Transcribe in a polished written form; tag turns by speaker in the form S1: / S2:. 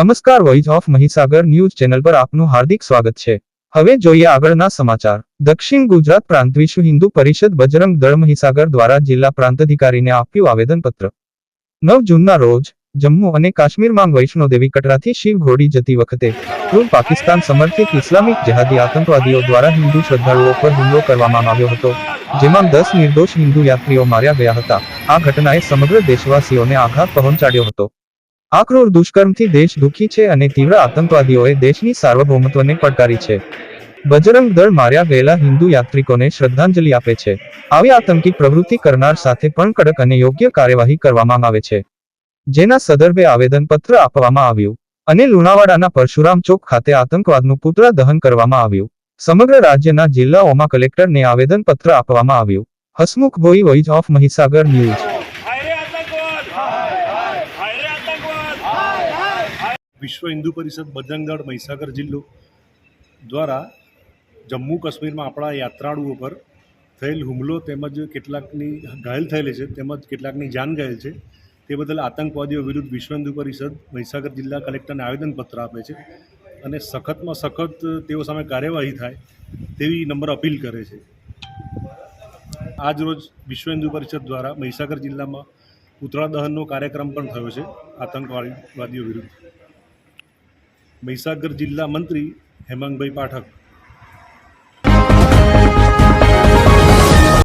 S1: નમસ્કાર, voice of Mahisagar news channel પર આપનું હાર્દિક સ્વાગત છે। હવે જોઈએ આગળના સમાચાર। દક્ષિણ ગુજરાત પ્રાંત વિશ્વ હિન્દુ પરિષદ બજરંગ દળ મહીસાગર દ્વારા જિલ્લા પ્રાંતાધિકારીને આપ્યું આવેદનપત્ર। 9 જૂનના રોજ જમ્મુ અને કાશ્મીરમાં વૈષ્ણોદેવી કટરાથી શિવ ઘોડી જતી વખતે પૂર્વ પાકિસ્તાન સમર્થિત ઇસ્લામિક જેહાદી આતંકવાદીઓ દ્વારા હિન્દુ શ્રદ્ધાળુઓ પર હુમલો કરવામાં આવ્યો હતો, જેમાં 10 નિર્દોષ હિન્દુ યાત્રીઓ માર્યા ગયા હતા। આ ઘટનાએ સમગ્ર દેશવાસીઓને આઘાત પહોંચાડ્યો હતો। આ ક્રૂર દુષ્કર્મથી દેશ દુઃખી છે અને તીવ્ર આતંકવાદીઓએ દેશની સાર્વભૌમત્વને પડકારી છે। બજરંગ દળ માર્યા ગયેલા હિન્દુ યાત્રિકોને શ્રદ્ધાંજલિ આપે છે। આવી આતંકી પ્રવૃત્તિ કરનાર સાથે પણ કડક અને યોગ્ય કાર્યવાહી કરવામાં આવે છે, જેના સંદર્ભે આવેદનપત્ર આપવામાં આવ્યું અને લુણાવાડાના પરશુરામ ચોક ખાતે આતંકવાદનું પુતળા દહન કરવામાં આવ્યું। સમગ્ર રાજ્યના જિલ્લાઓમાં કલેક્ટરને આવેદનપત્ર આપવામાં આવ્યું। Hasmukh Bhoi, voice of Mahisagar news.
S2: વિશ્વ હિન્દુ પરિષદ બજરંગ દળ મહીસાગર જિલ્લો દ્વારા જમ્મુ કાશ્મીરમાં આપણા યાત્રાળુઓ પર થયેલ હુમલો તેમજ કેટલાકની ઘાયલ થયેલી છે તેમજ કેટલાકની જાન ગયેલ છે, તે બદલ આતંકવાદીઓ વિરુદ્ધ વિશ્વ હિન્દુ પરિષદ મહીસાગર જિલ્લા કલેક્ટરને આવેદનપત્ર આપે છે અને સખતમાં સખત તેઓ સામે કાર્યવાહી થાય તેવી નમ્ર અપીલ કરે છે। આજરોજ વિશ્વ હિન્દુ પરિષદ દ્વારા મહીસાગર જિલ્લામાં પુતળા દહનનો કાર્યક્રમ પણ થયો છે આતંકવાદીઓ વિરુદ્ધ। મહીસાગર જિલ્લા મંત્રી હેમાંગભાઈ પાઠક